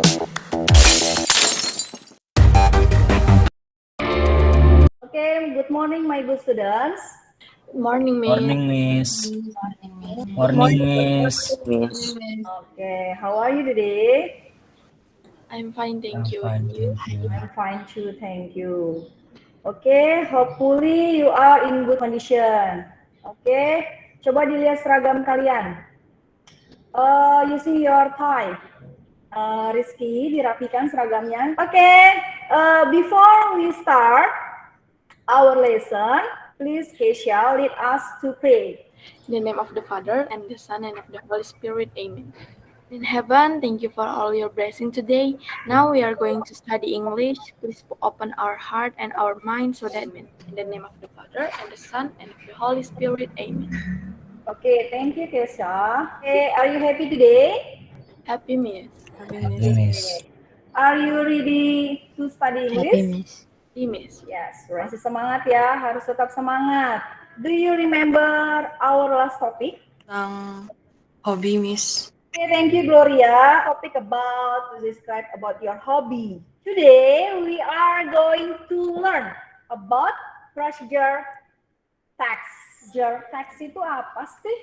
Okay, good morning, my good students. Morning, Miss. Morning, Miss. Morning, Miss. Okay, how are you today? I'm fine, I'm thank you. fine, And you? thank you. I'm fine too, thank you. Okay, hopefully you are in good condition. Okay, coba dilihat seragam kalian. Using your tie. Rizky, dirapikan seragamnya. Okay, before we start our lesson, please Keisha lead us to pray. In the name of the Father, and the Son, and of the Holy Spirit, amen. In heaven, thank you for all your blessing today. Now we are going to study English. Please open our heart and our mind so that in the name of the Father, and the Son, and of the Holy Spirit, amen. Okay, thank you, Keisha. Okay, are you happy today? Happy Miss. Happy, Miss. Are you ready to study English? Happy, Miss. Happy Miss. Yes, masih semangat ya, harus tetap semangat. Do you remember our last topic? Tentang hobi, Miss. Okay, thank you, Gloria. Topic about to describe about your hobby. Today we are going to learn about procedure text. Procedure text itu apa sih?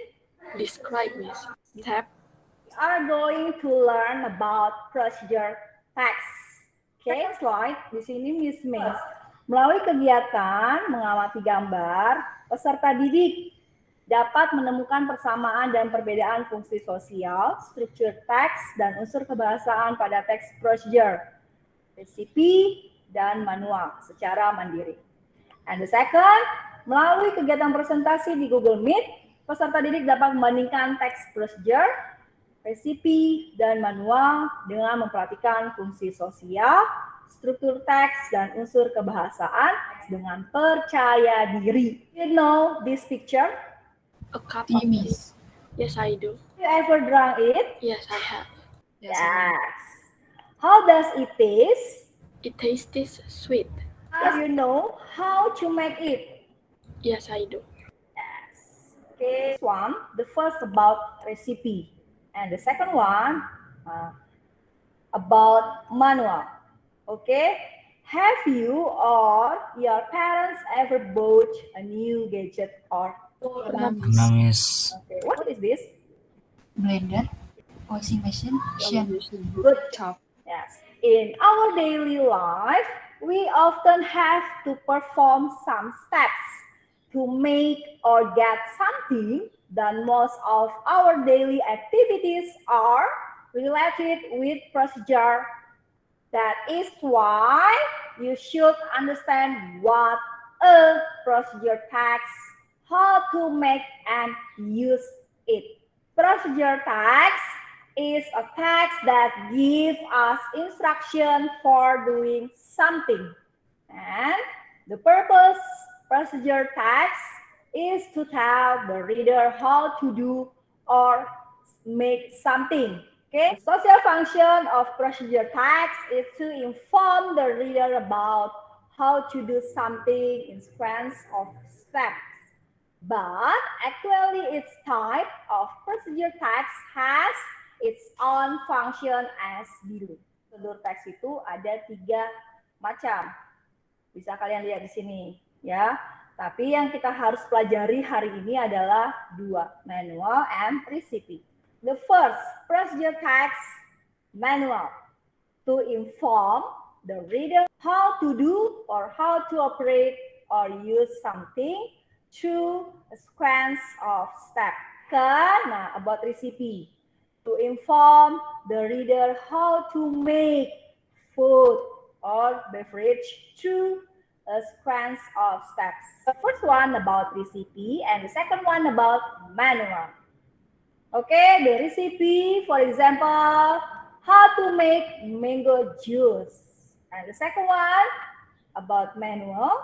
Describe, Miss. Step. We are going to learn about procedure text. Okay, slide di sini Miss Miss. Melalui kegiatan mengamati gambar, peserta didik dapat menemukan persamaan dan perbedaan fungsi sosial, struktur teks, dan unsur kebahasaan pada teks procedure, resipi, dan manual secara mandiri. And the second, melalui kegiatan presentasi di Google Meet, peserta didik dapat membandingkan teks procedure, resipi, dan manual dengan memperhatikan fungsi sosial, struktur teks, dan unsur kebahasaan dengan percaya diri. You know this picture? A cup of tea. Yes, I do. You ever drank it? Yes, I have. Yes. How does it taste? It tastes sweet. Do you know how to make it? Yes, I do. Yes. Okay. This one, the first about recipe, and the second one about manual. Okay. Have you or your parents ever bought a new gadget or Pernah, Miss. okay, what is this? Blender, washing machine, Good job. Yes. In our daily life, we often have to perform some steps to make or get something done. Most of our daily activities are related with procedure. That is why you should understand what a procedure text, how to make and use it. Procedure text is a text that gives us instruction for doing something. And the purpose procedure text is to tell the reader how to do or make something. Okay. The social function of procedure text is to inform the reader about how to do something in sequence of steps. But actually its type of procedure text has its own function as below. Prosedur teks itu ada 3 macam. Bisa kalian lihat di sini ya. Tapi yang kita harus pelajari hari ini adalah 2, manual and recipe. The first, procedure text, manual, to inform the reader how to do or how to operate or use something through a sequence of steps. Nah, about recipe, to inform the reader how to make food or beverage through a sequence of steps. The first one about recipe and the second one about manual. Okay, the recipe, for example, how to make mango juice. And the second one about manual,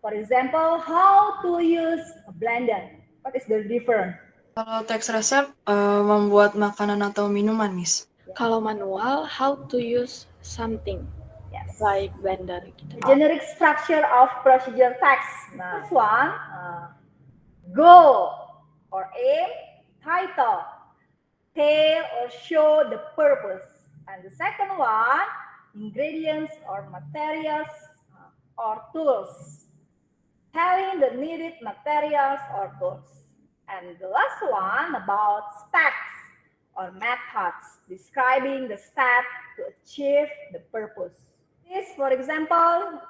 for example, how to use a blender. What is the difference? Kalau teks resep membuat makanan atau minuman, Miss. Kalau manual, how to use something. Yes. Like blender. The generic structure of procedure text. Nah, first one, goal or aim, title, tell or show the purpose. And the second one, ingredients or materials or tools. Having the needed materials or tools. And the last one about steps or methods, describing the step to achieve the purpose. This, for example,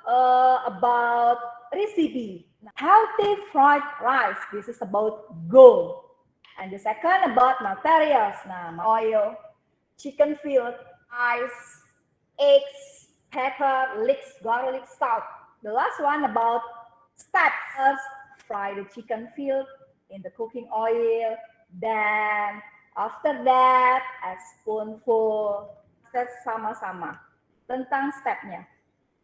about recipe. Healthy fried rice. This is about goal. And the second about materials. Oil, chicken fillet, rice, eggs, pepper, leeks, garlic, salt. The last one about steps. First, fry the chicken fillet in the cooking oil. Then after that, a spoonful. Set sama-sama tentang stepnya.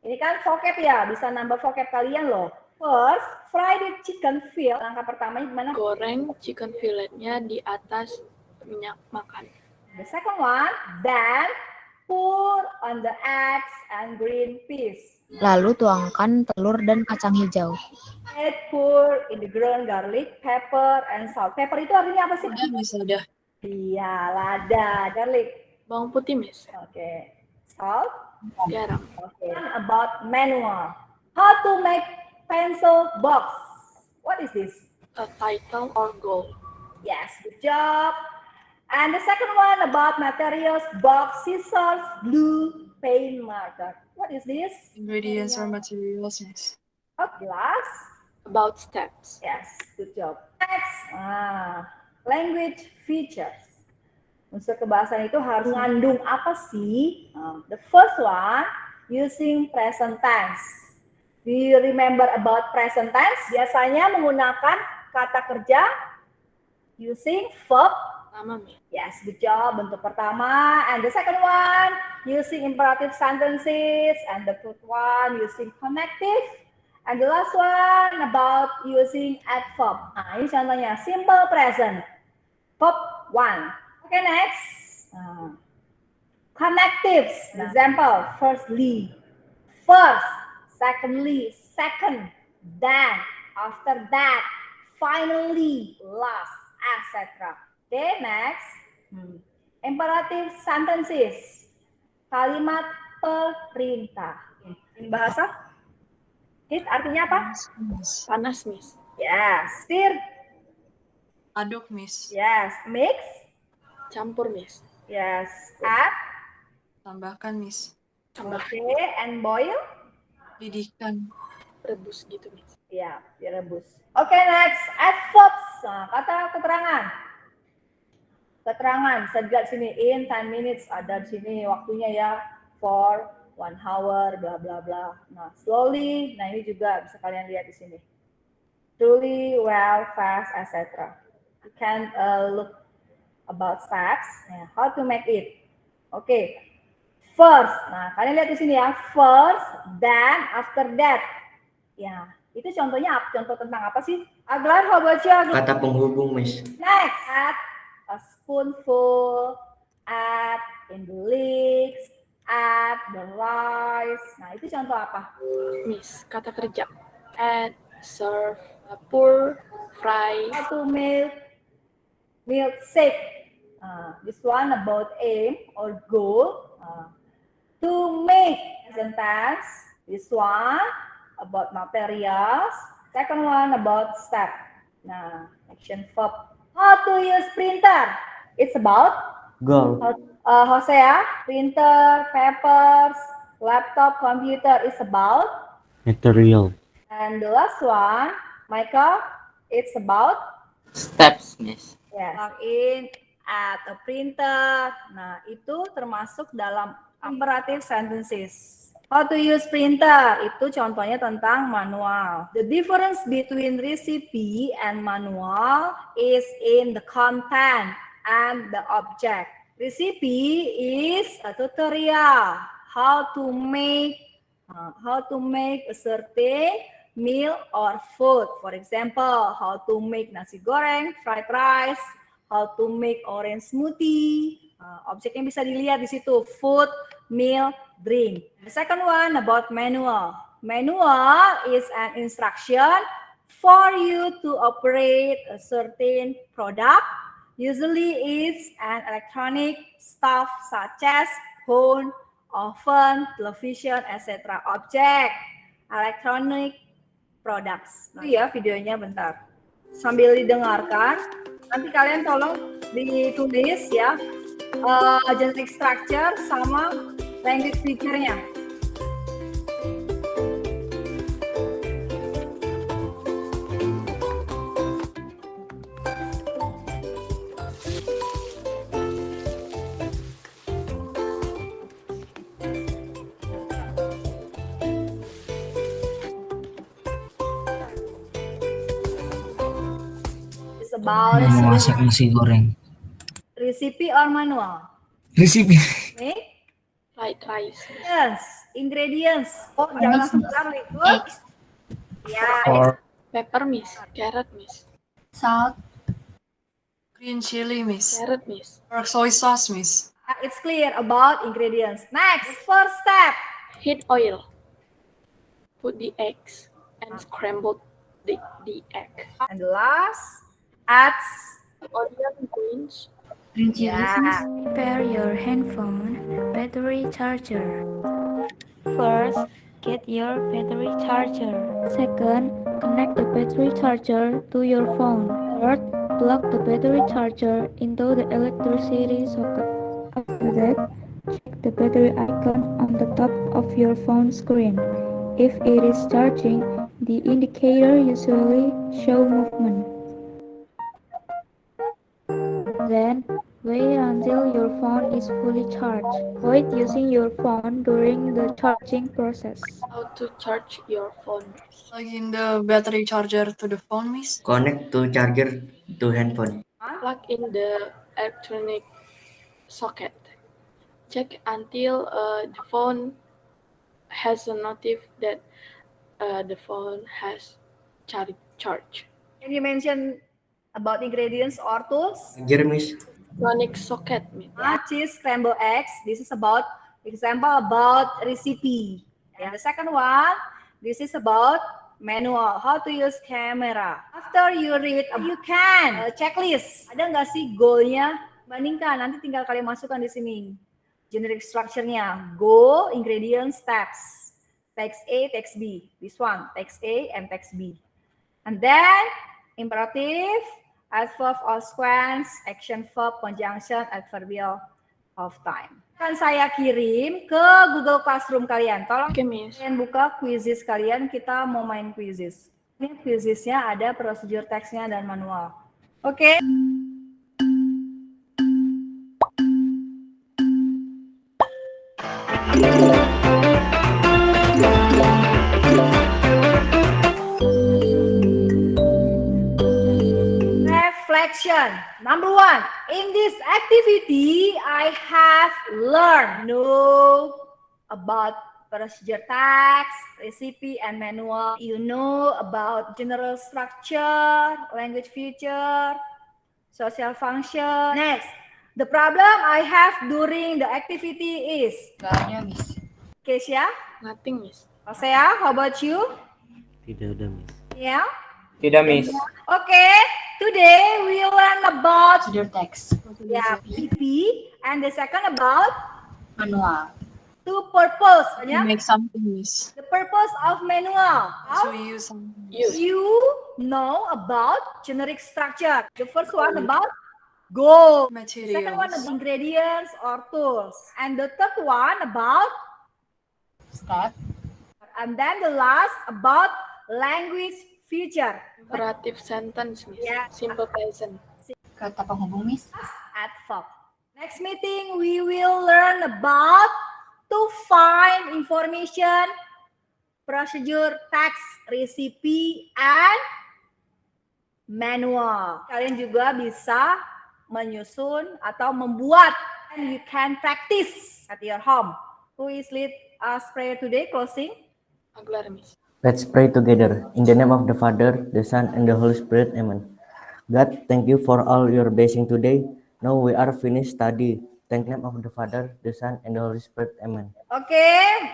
Ini kan vocab ya, bisa nambah vocab kalian loh. First, fry the chicken fillet. Langkah pertama gimana? Goreng chicken filletnya di atas minyak makan. The second one, then pour on the eggs and green peas. Lalu tuangkan telur dan kacang hijau. Add pour in the ground garlic, pepper, and salt. Pepper itu artinya apa sih? Udah, Miss, udah. Iya, lada, garlic. Bawang putih, Miss. Okay. Salt. Garam. Okay. About manual. How to make pencil box. What is this? A title or goal. Yes, good job. And the second one about materials, box, scissors, glue, paint, marker. What is this? Ingredients or materials, Miss. A glass. About steps. Yes, good job. Next, language features. Unsur kebahasaan itu harus mengandung apa sih? The first one, using present tense. Do you remember about present tense? Biasanya menggunakan kata kerja using verb. Pertama, Miss. Yes, good job. Bentuk pertama. And the second one, using imperative sentences. And the third one, using connective. And the last one, about using adverb. Nah, ini contohnya, simple present. Verb 1. Okay, next. Connectives. Example, firstly. First, secondly, second, then, after that, finally, last, etc. Okay, next. Imperative sentences. Kalimat perintah. Ini bahasa? It artinya apa? Miss. Panas, Miss. Yes. Stir. Aduk, Miss. Yes. Mix. Campur, Miss. Yes. Add. Tambahkan, Miss. Okay. And boil. Didihkan. Rebus gitu, Miss. Ya, direbus. Okay, next. Adverbs. Nah, kata keterangan. Keterangan. Bisa dilihat sini. In 10 minutes. Ada di sini waktunya ya. For 1 hour. Bla, bla, bla. Nah, slowly. Nah, ini juga bisa kalian lihat di sini. Truly, well, fast, etc. You can look about steps. How to make it. Okay. First. Nah, kalian lihat di sini ya. First, then, after that. Ya, itu contohnya apa? Contoh tentang apa sih? Aglar, how about you? Kata penghubung, Miss. Next, add a spoonful, add in the leeks, add the rice. Nah, itu contoh apa? Miss, kata kerja. Add, serve, pour, fry. How to make milkshake. This one about aim or goal. To make present tense. This one about materials. Second one about step. Nah, action verb. How to use printer. It's about Goal. Hosea, printer, papers, laptop, computer. It's about. Material. And the last one, Michael, it's about. Steps, Miss. Yes. Log in at a printer. Nah, itu termasuk dalam imperative sentences. How to use printer, itu contohnya tentang manual. The difference between recipe and manual is in the content and the object. Recipe is a tutorial how to make a certain meal or food. For example, how to make nasi goreng, fried rice, how to make orange smoothie. Objeknya bisa dilihat di situ, food, meal, drink. The second one about manual. Manual is an instruction for you to operate a certain product. Usually it's an electronic stuff such as phone, oven, television, etc. Object, electronic products. Nah, ya videonya bentar. Sambil didengarkan, nanti kalian tolong ditulis ya generic structure sama language feature-nya. It's about Masak nasi goreng. recipe or manual. Resipi. Nih, Fried rice. yes, ingredients. Oh, jangan langsung garlic. Good. Ya, Or Pepper, miss. Carrot, miss. Salt, Green chili, miss. Carrot, miss. Or soy sauce, miss. it's clear about ingredients. Next, first step. Heat oil. Put the eggs and scramble the egg. And the last, adds Onion greens. green chili, yeah. Prepare your handphone battery charger. First, get your battery charger. Second, connect the battery charger to your phone. Third, plug the battery charger into the electricity socket. After that, check the battery icon on the top of your phone screen. If it is charging, the indicator usually shows movement. Then, wait until your phone is fully charged. Avoid using your phone during the charging process. How to charge your phone. Plug in the battery charger to the phone, miss. Connect to charger to handphone. Plug in the electronic socket. Check until the phone has a notif that the phone has charge. Can you mention about ingredients or tools? Charger, miss. Electronic socket, miss. Cheese, scrambled eggs. This is about example about recipe. And the second one, this is about manual, how to use camera. After you read, you can checklist. Ada nggak sih goalnya? Bandingkan, nanti tinggal kalian masukkan di sini. Generic structure-nya, goal, ingredients, steps. Text A, text B. This one, text A and text B. And then imperative, adverb or sequence, action verb, conjunction, adverbial of time. Akan saya kirim ke Google Classroom kalian. Tolong Okay, miss. kalian buka quizzes kalian, kita mau main quizzes. Ini quizzesnya ada prosedur teksnya dan manual. Oke. Reflection. Number one, in this activity, I have learned know about procedure text, recipe, and manual. You know about general structure, language feature, social function. Next, the problem I have during the activity is nggak ada, miss. Kesia, Nothing, miss. Osea, how about you? Tidak ada, miss. Yeah. tidak, miss. Okay, today we learn about Procedure text, PP and the second about manual, two purpose. Yeah? Make something, miss. The purpose of manual. So How we use something. Use. you know about generic structure. The first one about goal. Second one Materials. about ingredients or tools. And the third one about, step, and then the last about language feature. Imperative sentence, miss. Yeah. Simple present. kata penghubung, miss. Adverb. Next meeting we will learn about to find information, procedure, text, recipe, and manual. Kalian juga bisa menyusun atau membuat, and you can practice at your home. Who is lead us prayer today? Closing. Aguilar, miss. Let's pray together. In the name of the Father, the Son, and the Holy Spirit. Amen. God, thank you for all your blessing today. Now we are finished study. Thank the name of the Father, the Son, and the Holy Spirit. Amen. Okay,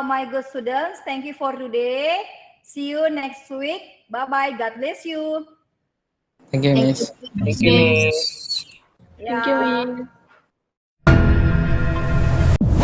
my good students, thank you for today. See you next week. Bye-bye. God bless you. Thank you, miss. Thank you, miss. Thank you, miss.